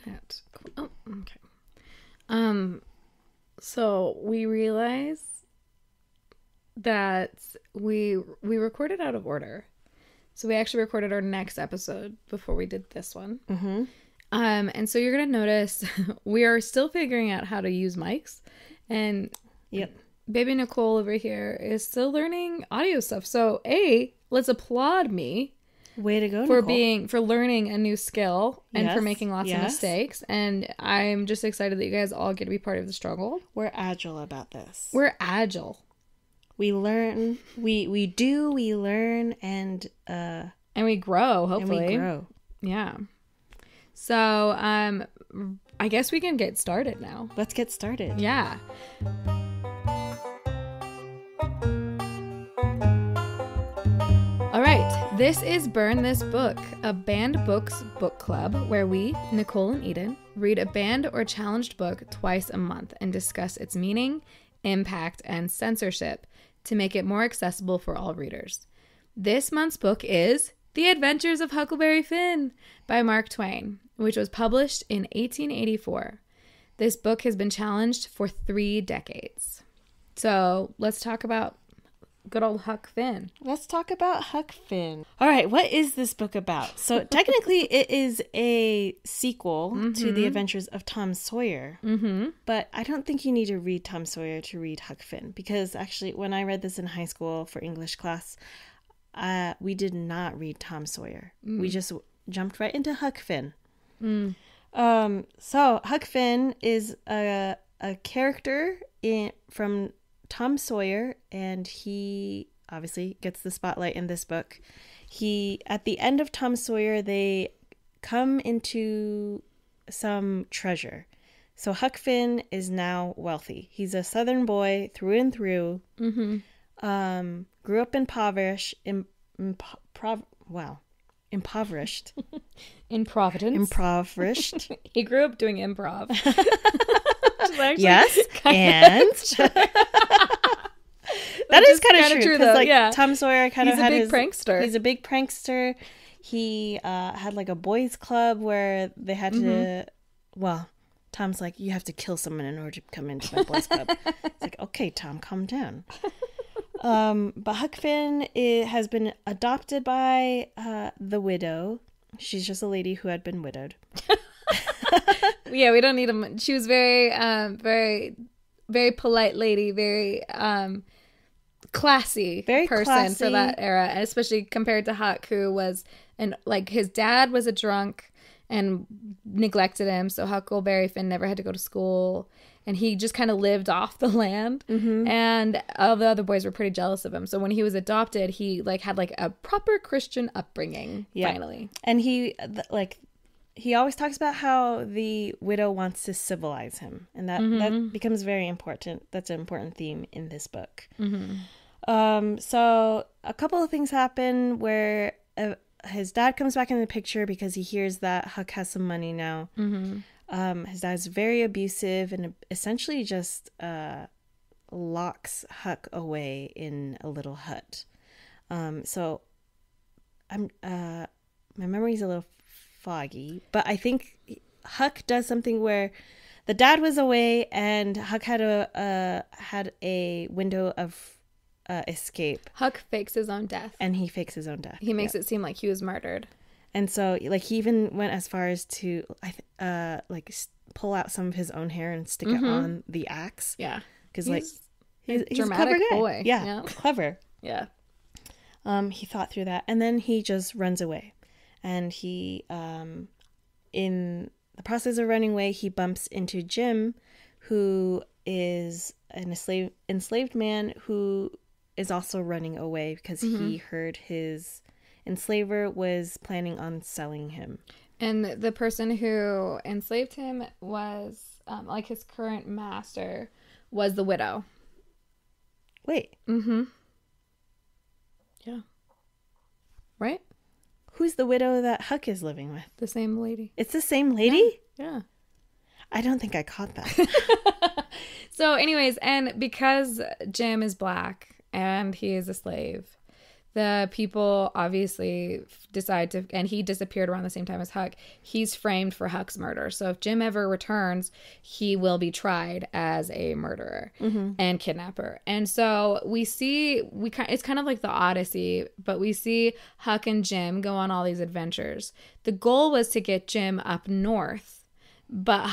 quit it. Oh, okay. So we realize that we recorded out of order. So we actually recorded our next episode before we did this one. Mm-hmm. And so you're going to notice we are still figuring out how to use mics. And Yep. baby Nicole over here is still learning audio stuff. So let's applaud me Way to go, for Nicole. for learning a new skill and for Yes, making lots of yes. mistakes. And I'm just excited that you guys all get to be part of the struggle. We're agile about this. We're agile. We learn. We learn, and We grow, hopefully. and we grow. Yeah. So, I guess we can get started now. Let's get started. Yeah. All right. This is Burn This Book, a banned books book club where we, Nicole and Eden, read a banned or challenged book twice a month and discuss its meaning, impact, and censorship to make it more accessible for all readers. This month's book is The Adventures of Huckleberry Finn by Mark Twain, which was published in 1884. This book has been challenged for 3 decades. So let's talk about good old Huck Finn. Let's talk about Huck Finn. All right, what is this book about? So technically it is a sequel to The Adventures of Tom Sawyer. Mm-hmm. But I don't think you need to read Tom Sawyer to read Huck Finn, because actually when I read this in high school for English class, we did not read Tom Sawyer. We just jumped right into Huck Finn. So Huck Finn is a character from Tom Sawyer, and he obviously gets the spotlight in this book. At the end of Tom Sawyer, they come into some treasure. So Huck Finn is now wealthy. He's a Southern boy through and through. Mm-hmm. Grew up impoverished. Impoverished. In Providence. Impoverished. He grew up doing improv. Yes, and that is kind of true, though. like, Yeah. Tom Sawyer kind of He's a had big prankster. He's a big prankster. He had like a boys' club where they had to. Well, Tom's like, you have to kill someone in order to come into my boys' club. It's like, okay, Tom, calm down. But Huck Finn has been adopted by the widow. She's just a lady who had been widowed. Yeah, we don't need him. She was very, very polite lady, very classy Very person classy. for that era, especially compared to Huck, who was, his dad was a drunk and neglected him, so Huckleberry Finn never had to go to school, and he just kind of lived off the land, and all the other boys were pretty jealous of him. So when he was adopted, he had a proper Christian upbringing. Yeah. Finally, And he always talks about how the widow wants to civilize him, and that becomes very important. That's an important theme in this book. So a couple of things happen where his dad comes back in the picture because he hears that Huck has some money now. His dad's very abusive and essentially just locks Huck away in a little hut. So my memory's a little foggy, but I think Huck does something where the dad was away and Huck had a window of escape, Huck fakes his own death. and he fakes his own death. He makes it seem like he was murdered. And so he even went as far as to pull out some of his own hair and stick it on the axe. Yeah, Because he's he's a dramatic clever guy. boy. Yeah, clever. Yeah. He thought through that, and then he just runs away. And he, in the process of running away, he bumps into Jim, who is an enslaved man who is also running away because he heard his enslaver was planning on selling him. And the person who enslaved him was, his current master was the widow. Wait, Yeah. Right? who's the widow that Huck is living with? The same lady. It's the same lady? Yeah. I don't think I caught that. So anyways, and because Jim is black and he is a slave, the people obviously decide to, and he disappeared around the same time as Huck. He's framed for Huck's murder. So if Jim ever returns, he will be tried as a murderer and kidnapper. And so it's kind of like the Odyssey, but we see Huck and Jim go on all these adventures. The goal was to get Jim up north, but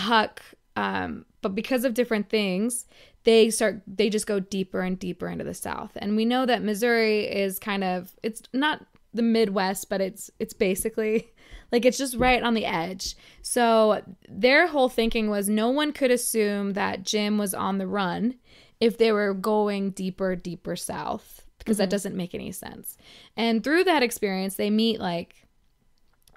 because of different things, they just go deeper and deeper into the South. And we know that Missouri is it's not the Midwest, but it's basically like it's just right on the edge. So their whole thinking was no one could assume that Jim was on the run if they were going deeper south, because that doesn't make any sense. And through that experience, they meet like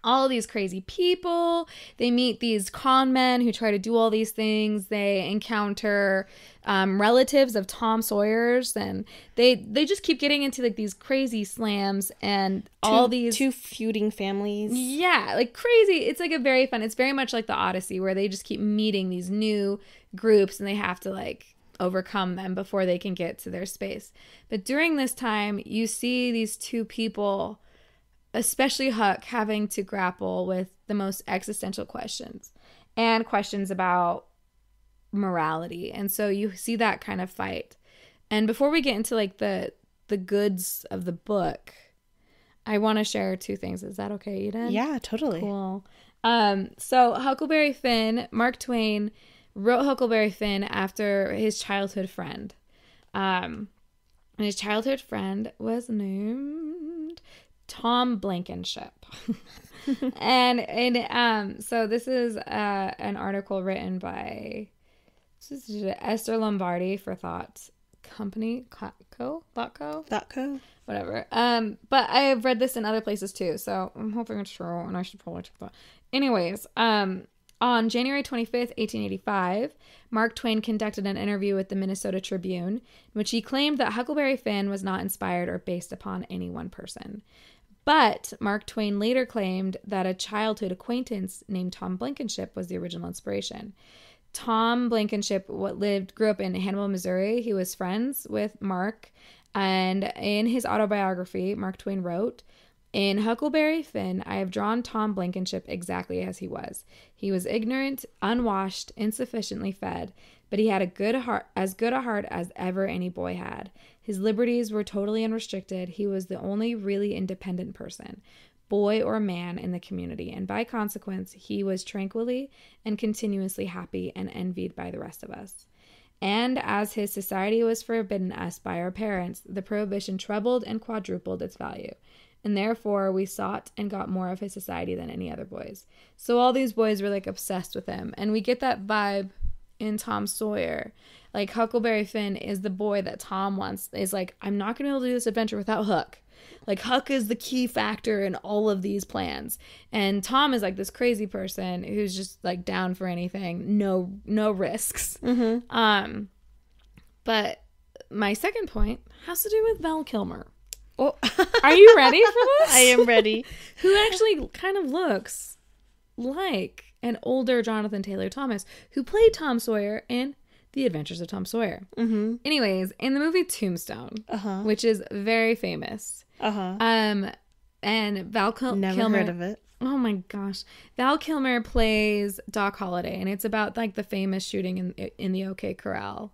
all of these crazy people. They meet these con men who try to do all these things. They encounter relatives of Tom Sawyer's, and they just keep getting into like these crazy slams and all these two feuding families. Yeah, like crazy. It's like it's very much like the Odyssey, where they just keep meeting these new groups and they have to like overcome them before they can get to their space. But during this time, you see these two people, especially Huck, having to grapple with the most existential questions and questions about morality. And so you see that kind of fight. And before we get into like the goods of the book, I want to share two things. Is that okay, Eden? Yeah, totally. Cool. So Huckleberry Finn, Mark Twain wrote Huckleberry Finn after his childhood friend. And his childhood friend was named Tom Blankenship. and so this is an article written by Esther Lombardi for Thought Company, Thoughtco, whatever. But I've read this in other places too, so I'm hoping it's true, and I should probably check that. Anyways, on January 25th, 1885, Mark Twain conducted an interview with the Minnesota Tribune, in which he claimed that Huckleberry Finn was not inspired or based upon any one person. But Mark Twain later claimed that a childhood acquaintance named Tom Blankenship was the original inspiration. Tom Blankenship grew up in Hannibal, Missouri. He was friends with Mark, and in his autobiography, Mark Twain wrote, "In Huckleberry Finn, I have drawn Tom Blankenship exactly as he was. He was ignorant, unwashed, insufficiently fed, but he had as good a heart as ever any boy had. His liberties were totally unrestricted. He was the only really independent person, boy or man, in the community, and by consequence, he was tranquilly and continuously happy and envied by the rest of us. And as his society was forbidden us by our parents, the prohibition trebled and quadrupled its value. And therefore, we sought and got more of his society than any other boys." So all these boys were like obsessed with him. And we get that vibe in Tom Sawyer. Like Huckleberry Finn is the boy that Tom wants. Is like, I'm not going to be able to do this adventure without Huck. Like Huck is the key factor in all of these plans. And Tom is like this crazy person who's just like down for anything. No risks. Mm-hmm. But my second point has to do with Val Kilmer. Oh. Are you ready for this? I am ready. Who actually kind of looks like an older Jonathan Taylor Thomas, who played Tom Sawyer in The Adventures of Tom Sawyer. Mm-hmm. Anyways, in the movie Tombstone, which is very famous, and Val Kilmer... Never heard of it. Oh my gosh. Val Kilmer plays Doc Holliday, and it's about like the famous shooting in the OK Corral.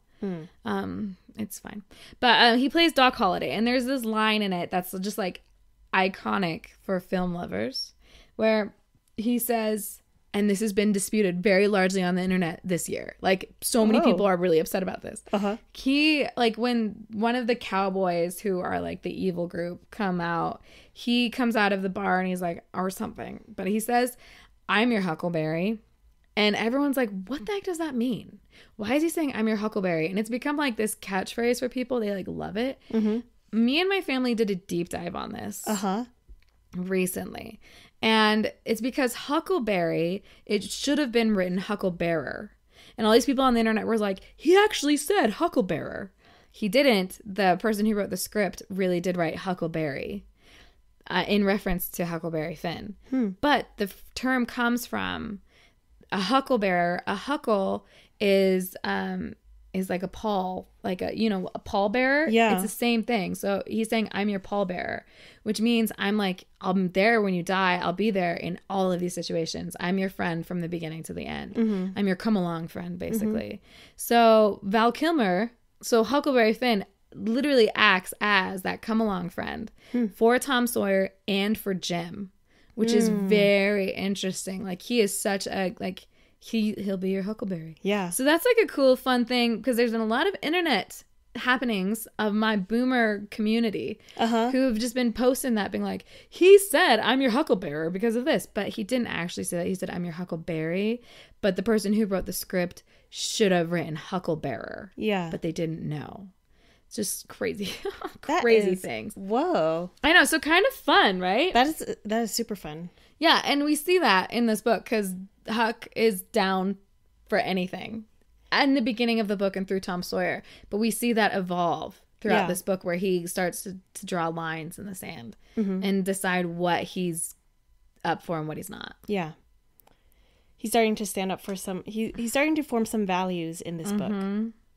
It's fine. But he plays Doc Holliday, and there's this line in it that's just like iconic for film lovers, where he says, and this has been disputed very largely on the internet this year. Like so many people are really upset about this. He, like when one of the cowboys who are like the evil group come out, he comes out of the bar and he's like, or something, but he says, "I'm your Huckleberry." And everyone's like, what the heck does that mean? Why is he saying I'm your Huckleberry? And it's become like this catchphrase for people. They like love it. Me and my family did a deep dive on this recently. And it's because Huckleberry, it should have been written Hucklebearer. And all these people on the internet were like, he actually said Hucklebearer. He didn't. The person who wrote the script really did write Huckleberry in reference to Huckleberry Finn. But the term comes from a hucklebearer. A huckle is is like a pall, like a, a pallbearer. Yeah. It's the same thing. So he's saying, I'm your pallbearer, which means I'm there when you die. I'll be there in all of these situations. I'm your friend from the beginning to the end. I'm your come along friend, basically. So Val Kilmer, so Huckleberry Finn literally acts as that come along friend for Tom Sawyer and for Jim, which is very interesting. Like, he is such a, like, he'll be your Huckleberry. Yeah. So that's like a cool, fun thing, because there's been a lot of internet happenings of my boomer community who have just been posting that, being like, he said, I'm your Hucklebearer because of this. But he didn't actually say that. He said, I'm your Huckleberry. But the person who wrote the script should have written Hucklebearer. Yeah. But they didn't know. It's just crazy. Crazy things. Whoa. I know. So kind of fun, right? That is super fun. Yeah. And we see that in this book because Huck is down for anything in the beginning of the book and through Tom Sawyer. But we see that evolve throughout this book, where he starts to draw lines in the sand and decide what he's up for and what he's not. Yeah. He's starting to stand up for he's starting to form some values in this book.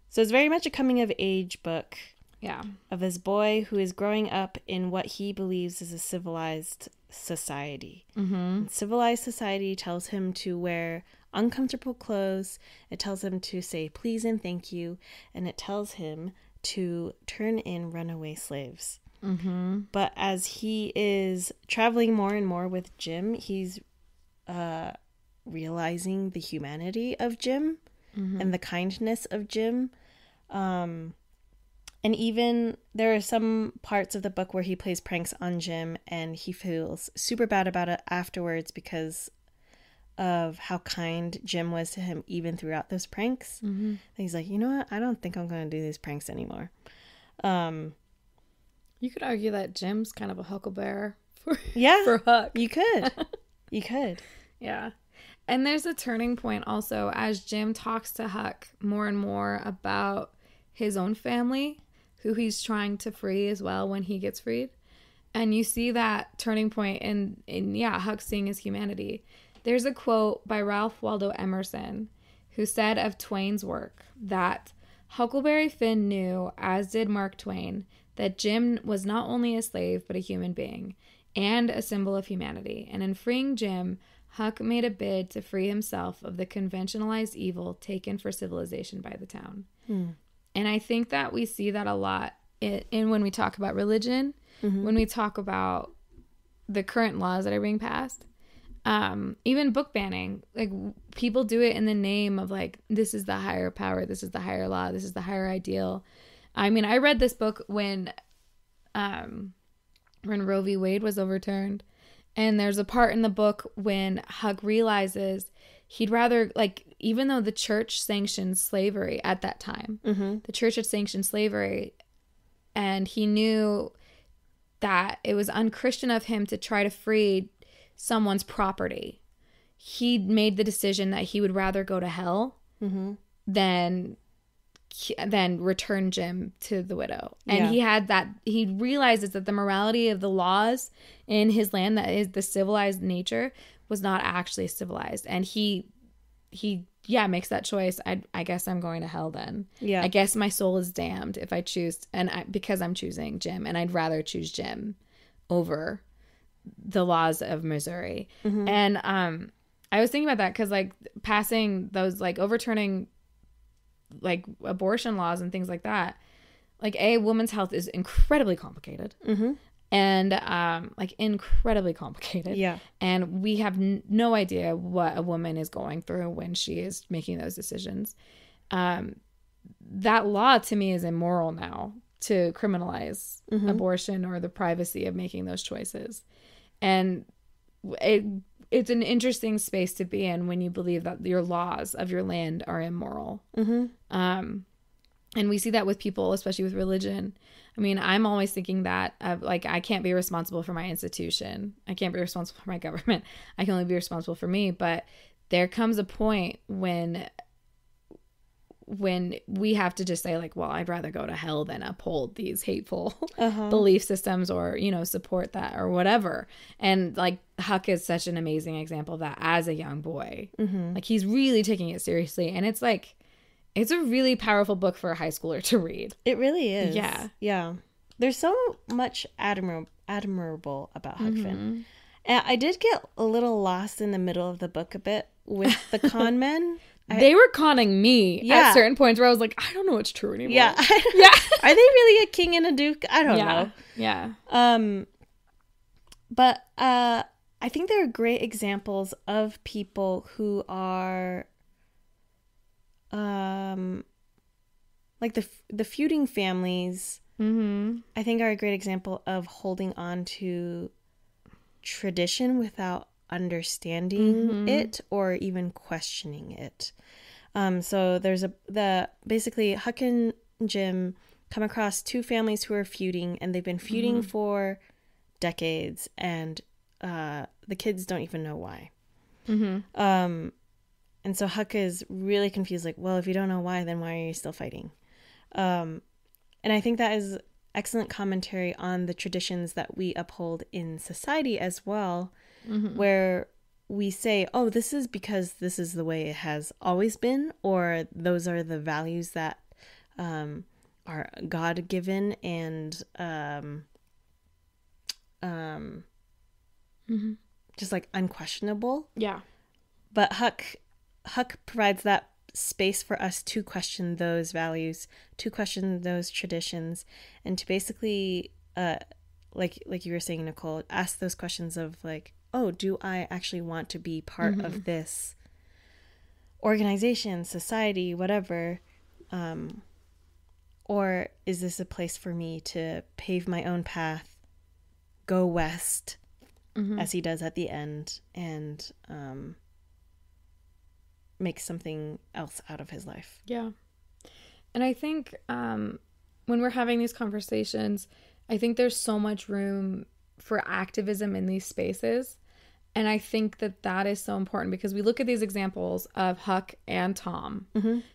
So it's very much a coming of age book. Yeah. Of his boy who is growing up in what he believes is a civilized society. And civilized society tells him to wear uncomfortable clothes. It tells him to say please and thank you. And it tells him to turn in runaway slaves. But as he is traveling more and more with Jim, he's realizing the humanity of Jim and the kindness of Jim. And even there are some parts of the book where he plays pranks on Jim and he feels super bad about it afterwards because of how kind Jim was to him even throughout those pranks. And he's like, you know what? I don't think I'm going to do these pranks anymore. You could argue that Jim's kind of a Hucklebearer for Huck. You could. You could. Yeah. And there's a turning point also as Jim talks to Huck more and more about his own family, who he's trying to free as well when he gets freed. And you see that turning point in Huck seeing his humanity. There's a quote by Ralph Waldo Emerson, who said of Twain's work that Huckleberry Finn knew, as did Mark Twain, that Jim was not only a slave but a human being and a symbol of humanity. And in freeing Jim, Huck made a bid to free himself of the conventionalized evil taken for civilization by the town. And I think that we see that a lot in when we talk about religion, when we talk about the current laws that are being passed, even book banning. Like, people do it in the name of, like, this is the higher power, this is the higher law, this is the higher ideal. I mean, I read this book when Roe v. Wade was overturned. And there's a part in the book when Huck realizes he'd rather, like, even though the church sanctioned slavery at that time, the church had sanctioned slavery, and he knew that it was unchristian of him to try to free someone's property. He made the decision that he would rather go to hell than return Jim to the widow. And he realizes that the morality of the laws in his land, that is the civilized nature, was not actually civilized. And he makes that choice. I guess I'm going to hell then. I guess my soul is damned if I choose, because I'm choosing Jim, and I'd rather choose Jim over the laws of Missouri. And I was thinking about that because, like, passing those, like, overturning, like, abortion laws and things like that, like, women's health is incredibly complicated. And like, incredibly complicated. And we have no idea what a woman is going through when she is making those decisions. That law to me is immoral now, to criminalize abortion or the privacy of making those choices. And it's an interesting space to be in when you believe that your laws of your land are immoral. And we see that with people, especially with religion. I mean, I'm always thinking that, like, I can't be responsible for my institution. I can't be responsible for my government. I can only be responsible for me. But there comes a point when we have to just say, like, well, I'd rather go to hell than uphold these hateful belief systems, or, support that or whatever. And, like, Huck is such an amazing example of that as a young boy. Like, he's really taking it seriously. And it's like, It's a really powerful book for a high schooler to read. It really is. Yeah. Yeah. There's so much admirable about Huck Finn. And I did get a little lost in the middle of the book a bit with the con men. They were conning me at certain points where I was like, I don't know what's true anymore. Yeah. Yeah. Are they really a king and a duke? I don't know. Yeah. But I think there are great examples of people who are like the feuding families. I think are a great example of holding on to tradition without understanding it or even questioning it. So there's basically Huck and Jim come across two families who are feuding, and they've been feuding for decades, and the kids don't even know why. And so Huck is really confused, like, well, if you don't know why, then why are you still fighting? And I think that is excellent commentary on the traditions that we uphold in society as well, where we say, oh, this is because this is the way it has always been, or those are the values that are God-given and just like unquestionable. Yeah. But Huck provides that space for us to question those values, to question those traditions, and to basically like you were saying, Nicole, ask those questions of like, oh, do I actually want to be part of this organization, society, whatever, or is this a place for me to pave my own path, go west, as he does at the end, and make something else out of his life. Yeah. And I think when we're having these conversations, I think there's so much room for activism in these spaces. And I think that is so important because we look at these examples of Huck and Tom.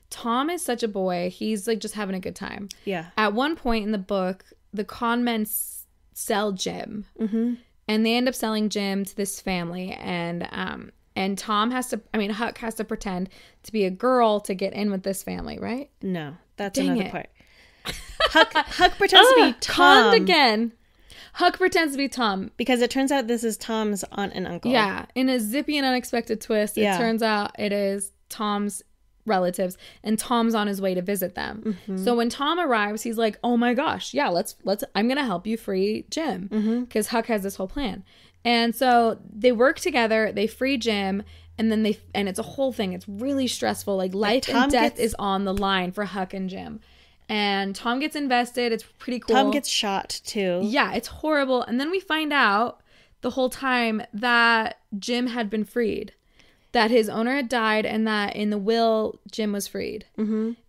Tom is such a boy. He's like just having a good time. Yeah. At one point in the book, the con men sell Jim. And they end up selling Jim to this family. And Tom Huck has to pretend to be a girl to get in with this family, right? No, that's Dang another it. part. Huck pretends to be Tom. Conned again. Huck pretends to be Tom. Because it turns out this is Tom's aunt and uncle. Yeah. In a zippy and unexpected twist, it turns out it is Tom's relatives, and Tom's on his way to visit them. So when Tom arrives, he's like, oh my gosh, yeah, let's I'm going to help you free Jim. Because Huck has this whole plan. And so they work together, they free Jim, and then it's a whole thing. It's really stressful. Like life and death is on the line for Huck and Jim. And Tom gets invested. It's pretty cool. Tom gets shot too. Yeah, it's horrible. And then we find out the whole time that Jim had been freed, that his owner had died, and that in the will, Jim was freed.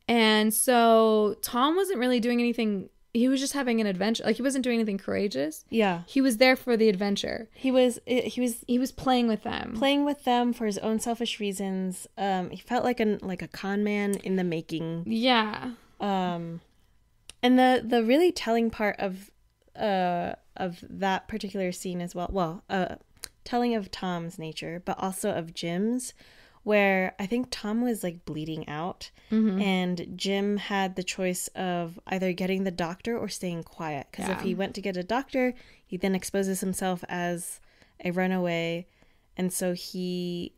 And so Tom wasn't really doing anything. He was just having an adventure. Like, he wasn't doing anything courageous. Yeah. He was there for the adventure. He was playing with them. Playing with them for his own selfish reasons. He felt like a con man in the making. Yeah. And the really telling part of that particular scene as well, telling of Tom's nature, but also of Jim's, where I think Tom was like bleeding out, and Jim had the choice of either getting the doctor or staying quiet. Because if he went to get a doctor, he then exposes himself as a runaway, and so he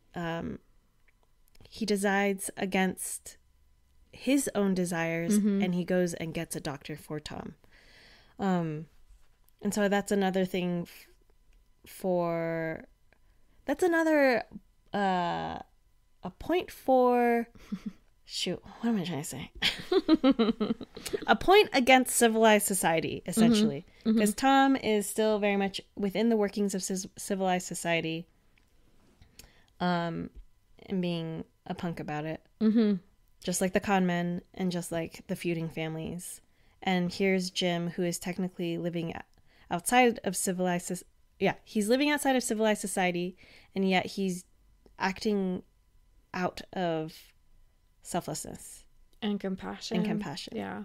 decides against his own desires, and he goes and gets a doctor for Tom. And so that's another thing that's another a point for shoot, what am I trying to say? A point against civilized society, essentially, because Tom is still very much within the workings of civilized society, and being a punk about it. Just like the con men and just like the feuding families. And here's Jim, who is technically living outside of civilized. He's living outside of civilized society, and yet he's acting out of selflessness and compassion. Yeah.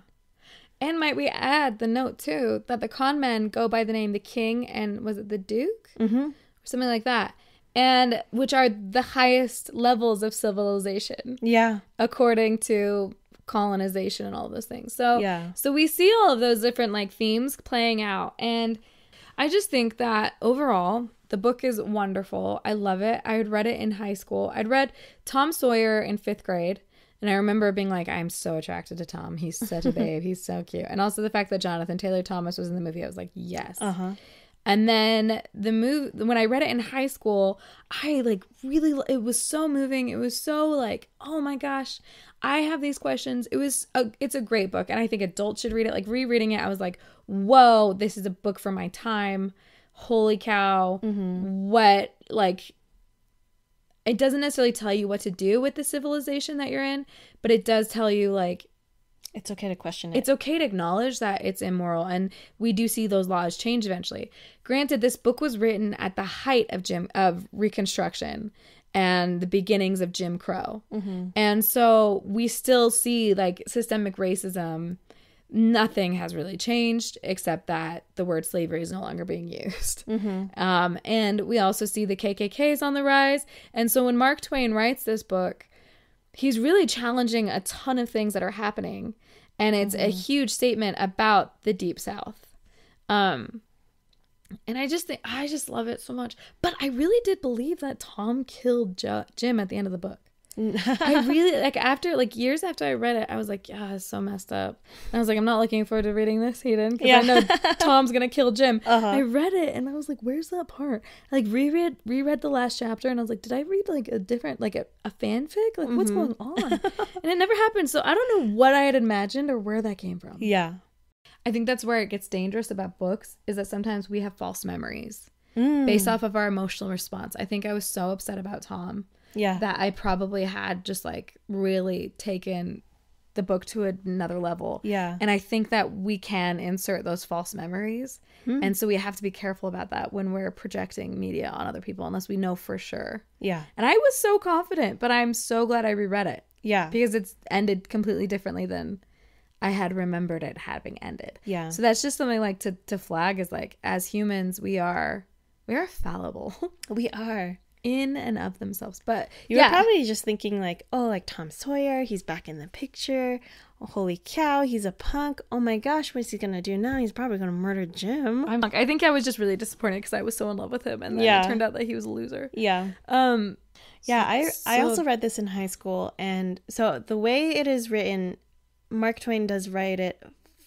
And might we add the note too that the con men go by the name the King and was it the Duke? Or something like that. And which are the highest levels of civilization. Yeah. According to colonization and all of those things. So Yeah. so we see all of those different like themes playing out, and I just think that overall the book is wonderful. I love it. I had read it in high school. I'd read Tom Sawyer in 5th grade, and I remember being like, I'm so attracted to Tom. He's such a babe. He's so cute. And also the fact that Jonathan Taylor Thomas was in the movie, I was like, yes. And then when I read it in high school, I like really, it was so moving. It was so like, oh my gosh, I have these questions. It's a great book. And I think adults should read it. Like rereading it, I was like, whoa, this is a book for my time. Holy cow. What, like, it doesn't necessarily tell you what to do with the civilization that you're in, but it does tell you like, it's okay to question it. It's okay to acknowledge that it's immoral, and we do see those laws change eventually. Granted, this book was written at the height of Reconstruction and the beginnings of Jim Crow. And so we still see like systemic racism. Nothing has really changed except that the word slavery is no longer being used. And we also see the KKK is on the rise. And so when Mark Twain writes this book, he's really challenging a ton of things that are happening. And it's a huge statement about the Deep South. And I just love it so much. But I really did believe that Tom killed Jim at the end of the book. I really, like, years after I read it, I was like, yeah, it's so messed up. And I was like, I'm not looking forward to reading this, Hayden, because I know Tom's going to kill Jim. I read it and I was like, where's that part? I like reread the last chapter and I was like, did I read like a different, like a fanfic? Like what's going on? And it never happened. So I don't know what I had imagined or where that came from. Yeah. I think that's where it gets dangerous about books, is that sometimes we have false memories based off of our emotional response. I think I was so upset about Tom. Yeah. That I probably had just like really taken the book to another level. Yeah. And I think that we can insert those false memories. And so we have to be careful about that when we're projecting media on other people, unless we know for sure. Yeah. And I was so confident, but I'm so glad I reread it. Yeah. Because it's ended completely differently than I had remembered it having ended. Yeah. So that's just something like to flag, is like, as humans, we are fallible. We are. In and of themselves. But you were probably just thinking like, oh, like Tom Sawyer, he's back in the picture. Oh, holy cow, he's a punk. Oh my gosh, what's he gonna do now? He's probably gonna murder Jim. I think I was just really disappointed because I was so in love with him, and then it turned out that he was a loser. I also read this in high school, and so the way it is written, Mark Twain does write it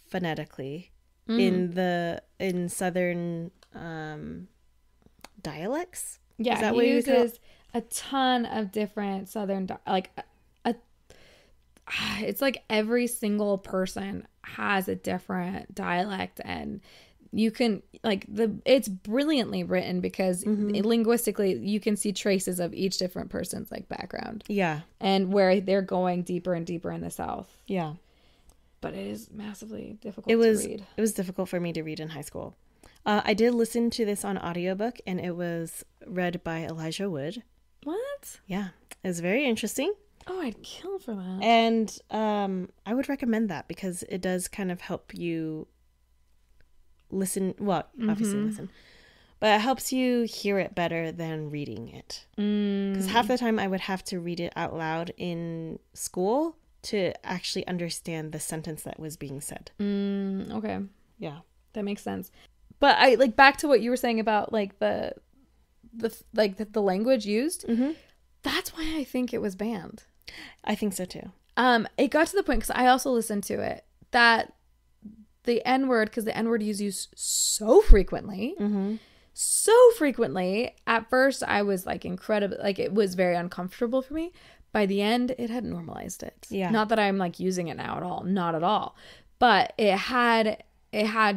phonetically in Southern dialects. Yeah, is that he what uses a ton of different Southern, it's like every single person has a different dialect, and you can it's brilliantly written because linguistically you can see traces of each different person's like background. Yeah. And where they're going deeper and deeper in the South. Yeah. But it is massively difficult to read. It was difficult for me to read in high school. I did listen to this on audiobook, and it was read by Elijah Wood. What? Yeah. It was very interesting. Oh, I'd kill for that. And I would recommend that because it does kind of help you listen. Well, obviously listen. But it helps you hear it better than reading it. Because half the time I would have to read it out loud in school to actually understand the sentence that was being said. Okay. Yeah. That makes sense. But I like back to what you were saying about like the language used. That's why I think it was banned. I think so too. It got to the point, because I also listened to it, that the N-word, because the N-word is used so frequently, at first I was like incredible, like it was very uncomfortable for me. By the end, it had normalized it. Yeah. Not that I'm like using it now at all, not at all, but it had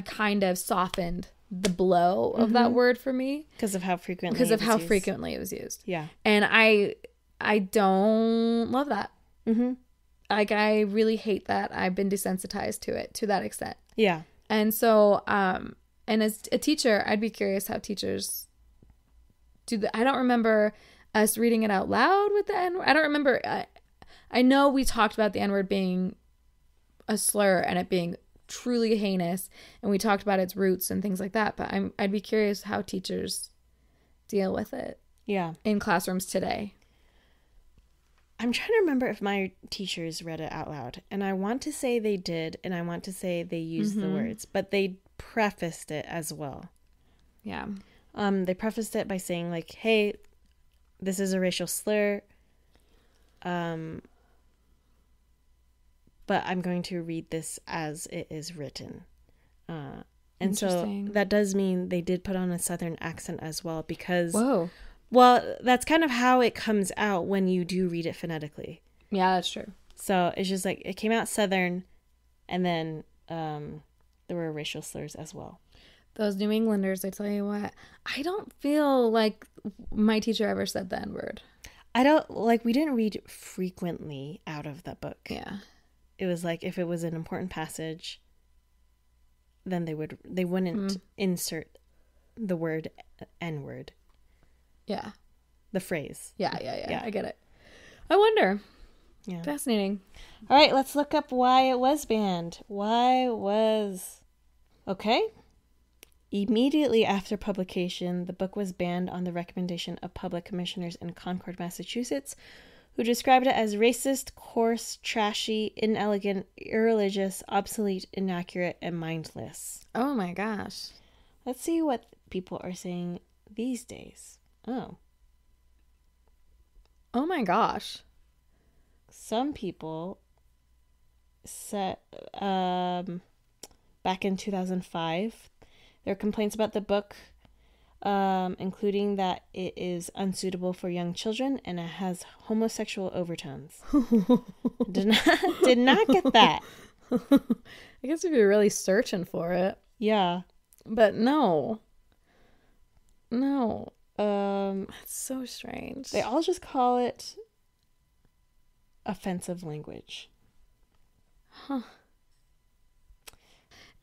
kind of softened the blow of that word for me because of how frequently it was used. Yeah. And I don't love that. Like, I really hate that. I've been desensitized to it to that extent. Yeah. And so, and as a teacher, I'd be curious how teachers do that. I don't remember us reading it out loud with the N-word. I don't remember. I know we talked about the N-word being a slur and it being truly heinous, and we talked about its roots and things like that, but I'd be curious how teachers deal with it in classrooms today. I'm trying to remember if my teachers read it out loud. And I want to say they did. And I want to say they used the words. But they prefaced it as well. Yeah. They prefaced it by saying, like, hey, this is a racial slur. But I'm going to read this as it is written. And so that does mean they did put on a Southern accent as well because... Whoa. Well, that's kind of how it comes out when you do read it phonetically. Yeah, that's true. So it's just like it came out Southern, and then there were racial slurs as well. Those New Englanders, I tell you what, I don't feel like my teacher ever said the N-word. I don't, like, we didn't read frequently out of that book. Yeah. It was like if it was an important passage, then they wouldn't insert the word N-word. Yeah. The phrase. Yeah. I get it. I wonder. Yeah. Fascinating. All right, let's look up why it was banned. Okay. Immediately after publication, the book was banned on the recommendation of public commissioners in Concord, Massachusetts, who described it as racist, coarse, trashy, inelegant, irreligious, obsolete, inaccurate, and mindless. Oh my gosh. Let's see what people are saying these days. Oh my gosh. Some people said back in 2005, there were complaints about the book, including that it is unsuitable for young children and it has homosexual overtones. Did not get that. I guess if you're really searching for it. Yeah. But no. That's so strange. They all just call it offensive language. Huh.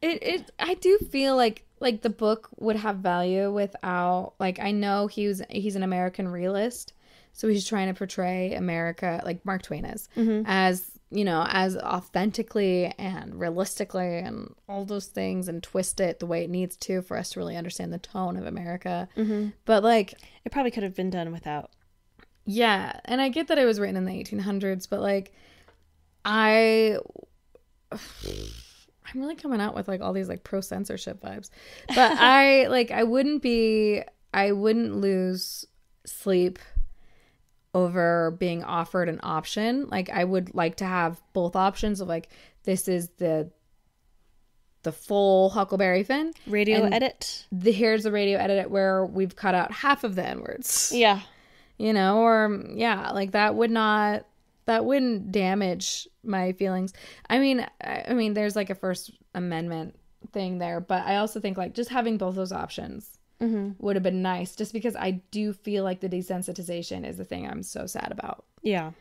I do feel like the book would have value without, like, I know he's an American realist, so he's trying to portray America, like Mark Twain is, as, you know, as authentically and realistically and all those things, and twist it the way it needs to for us to really understand the tone of America. But, like, it probably could have been done without. Yeah, and I get that it was written in the 1800s, but, like, I'm really coming out with, like, all these, like, pro-censorship vibes. But I wouldn't lose sleep over being offered an option. Like, I would like to have both options of, like, this is the full Huckleberry Finn. Radio edit. Here's the radio edit where we've cut out half of the N-words. Yeah. You know, or, yeah, like, that wouldn't damage my feelings. I mean, there's, like, a First Amendment thing there, but I also think, like, just having both those options would have been nice, just because I do feel like the desensitization is the thing I'm so sad about. Yeah.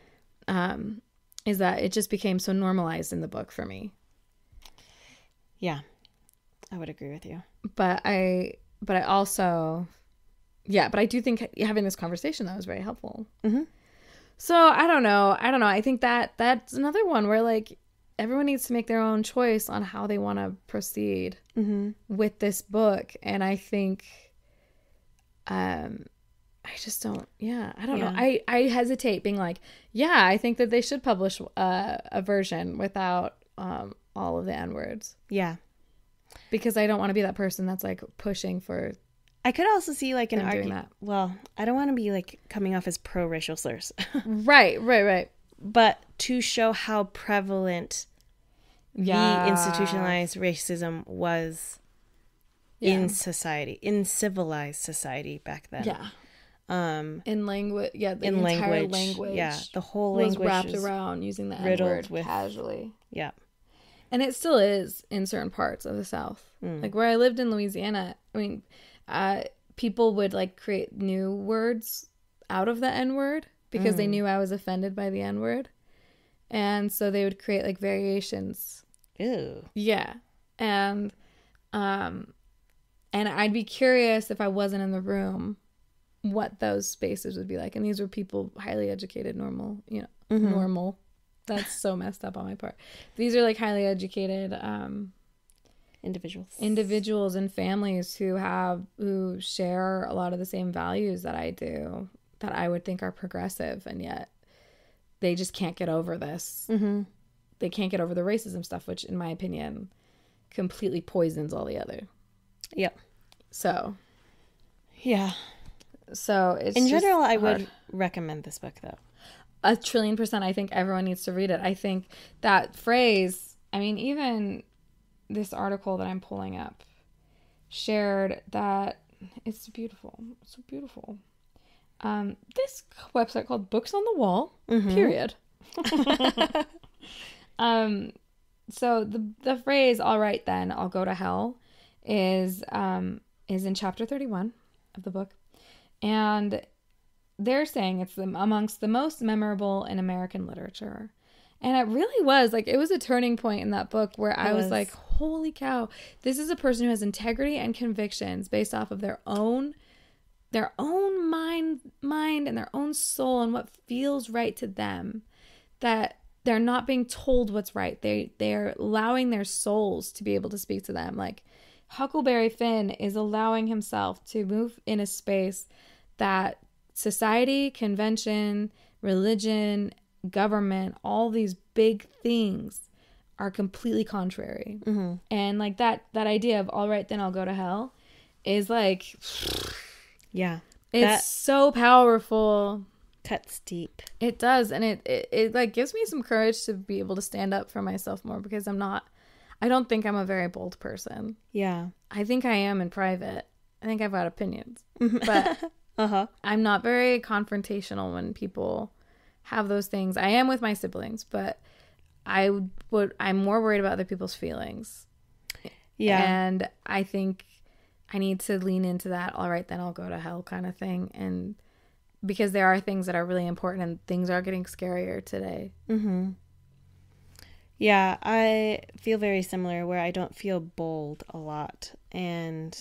Is that it just became so normalized in the book for me. Yeah. I would agree with you. But I also, yeah, but I do think having this conversation, that was very helpful. So I don't know. I think that's another one where, like, everyone needs to make their own choice on how they want to proceed with this book. And I think, I just don't, I don't know. I hesitate being like, yeah, I think that they should publish a version without all of the N-words. Yeah. Because I don't want to be that person that's, like, pushing for. I could also see, like, an argument. Well, I don't want to be, like, coming off as pro-racial slurs. Right. But to show how prevalent the institutionalized racism was in society, in civilized society back then. Yeah. In language, the entire language. Yeah, the whole language was wrapped around using the N-word casually. Yeah. And it still is in certain parts of the South. Like, where I lived in Louisiana, I mean, people would, like, create new words out of the N-word because they knew I was offended by the N-word. And so they would create, like, variations. Ew. Yeah. And I'd be curious, if I wasn't in the room, what those spaces would be like. And these were people highly educated, normal, you know, normal. That's so messed up on my part. These are, like, highly educated individuals and families who share a lot of the same values that I do, that I would think are progressive, and yet they just can't get over this. Mm-hmm. They can't get over the racism stuff, which in my opinion completely poisons all the other. Yep. So. Yeah. So it's in general, I hard. would recommend this book though. 1,000,000,000%. I think everyone needs to read it. I think that phrase, I mean, even this article that I'm pulling up shared that it's beautiful. It's so beautiful. This website called Books on the Wall, period. So the phrase, all right, then I'll go to hell is in chapter 31 of the book. And they're saying it's amongst the most memorable in American literature. And it really was, like, it was a turning point in that book where I was like, holy cow, this is a person who has integrity and convictions based off of their own mind and their own soul and what feels right to them, that they're not being told what's right. They're allowing their souls to be able to speak to them. Like, Huckleberry Finn is allowing himself to move in a space that society, convention, religion, government, all these big things are completely contrary. Mm-hmm. And like that idea of, all right, then I'll go to hell is like, yeah, it's so powerful. Cuts deep. It does. And it like gives me some courage to be able to stand up for myself more, because I don't think I'm a very bold person. Yeah. I think I am in private. I think I've got opinions, but I'm not very confrontational when people have those things. I am with my siblings, but I'm more worried about other people's feelings. Yeah. And I think I need to lean into that, all right, then I'll go to hell kind of thing. And because there are things that are really important and things are getting scarier today. Mm-hmm. Yeah, I feel very similar, where I don't feel bold a lot and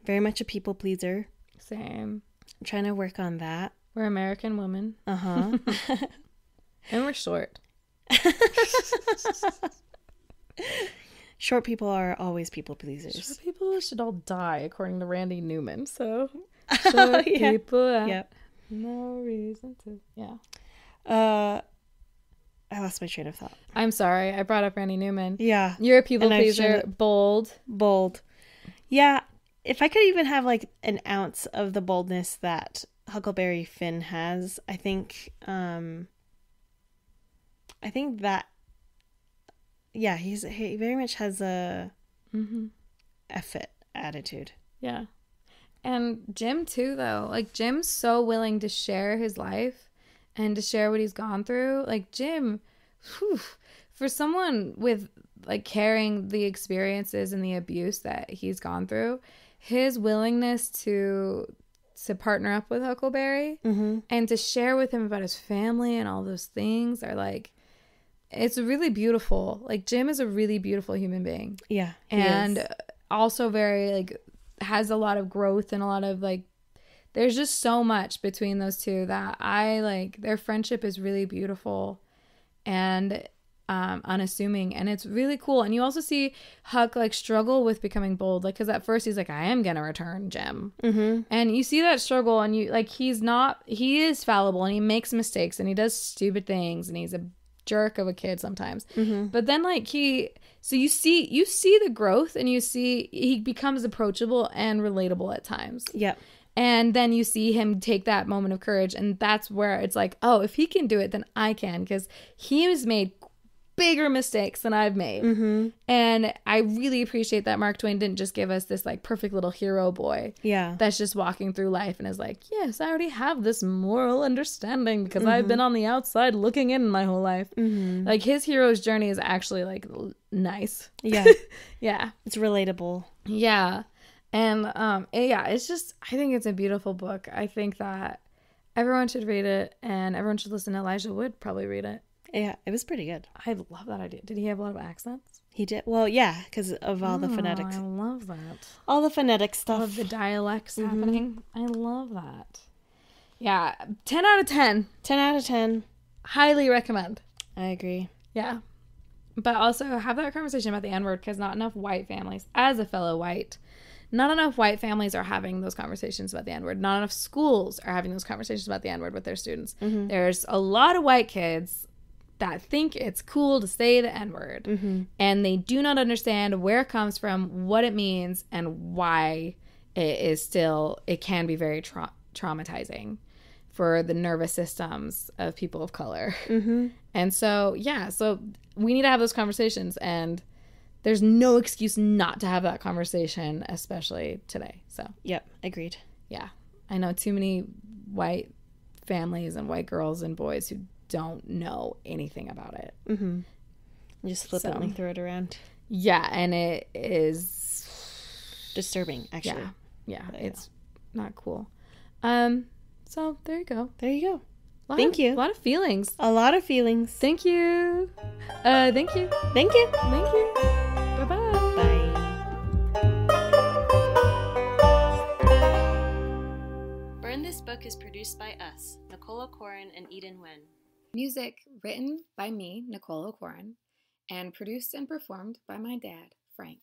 very much a people pleaser. Same. I'm trying to work on that. We're American women. Uh-huh. And we're short. Short people are always people pleasers. Short people should all die, according to Randy Newman. So, short people have no reason to. Yeah. I lost my train of thought. I'm sorry. I brought up Randy Newman. Yeah. You're a people pleaser. Bold. Yeah. If I could even have like an ounce of the boldness that Huckleberry Finn has, I think that, yeah, he very much has a effort attitude. Yeah. And Jim too, though. Like, Jim's so willing to share his life and to share what he's gone through. Like, Jim, for someone with like carrying the experiences and the abuse that he's gone through, his willingness to partner up with Huckleberry and to share with him about his family and all those things are like, it's really beautiful. Like, Jim is a really beautiful human being. Yeah. And also very like, has a lot of growth and a lot of like, there's just so much between those two that I like. Their friendship is really beautiful and unassuming, and it's really cool. And you also see Huck like struggle with becoming bold, like, because at first he's like, I am gonna return Jim, and you see that struggle, and you like, he is fallible and he makes mistakes and he does stupid things and he's a jerk of a kid sometimes, but then like you see the growth, and you see he becomes approachable and relatable at times. Yep. And then you see him take that moment of courage, and that's where it's like, oh, if he can do it, then I can, because he has made bigger mistakes than I've made. And I really appreciate that Mark Twain didn't just give us this like perfect little hero boy that's just walking through life and is like, yes, I already have this moral understanding because I've been on the outside looking in my whole life. Like, his hero's journey is actually like nice. Yeah. Yeah. It's relatable. Yeah. And it's just, I think it's a beautiful book. I think that everyone should read it, and everyone should listen to Elijah Wood probably read it. Yeah, it was pretty good. I love that idea. Did he have a lot of accents? He did. Well, yeah, because of all the phonetics. I love that. All the phonetic stuff. All of the dialects happening. I love that. Yeah, 10 out of 10. 10 out of 10. Highly recommend. I agree. Yeah. But also have that conversation about the N-word, because not enough white families, as a fellow white, not enough white families are having those conversations about the N-word. Not enough schools are having those conversations about the N-word with their students. Mm-hmm. There's a lot of white kids that think it's cool to say the N-word. Mm-hmm. And they do not understand where it comes from, what it means, and why it can be very traumatizing for the nervous systems of people of color. Mm-hmm. And so we need to have those conversations, and there's no excuse not to have that conversation, especially today. So, yep, agreed. Yeah. I know too many white families and white girls and boys who don't know anything about it. Mm-hmm. Just flippantly throw it around. Yeah, and it is disturbing, actually. Yeah, it's not cool. So there you go. There you go. Thank you. A lot of feelings. A lot of feelings. Thank you. Thank you. Thank you. Thank you. Bye-bye. Bye. Burn This Book is produced by us, Nicole O'Corin and Eden Wen. Music written by me, Nicole O'Corin, and produced and performed by my dad, Frank.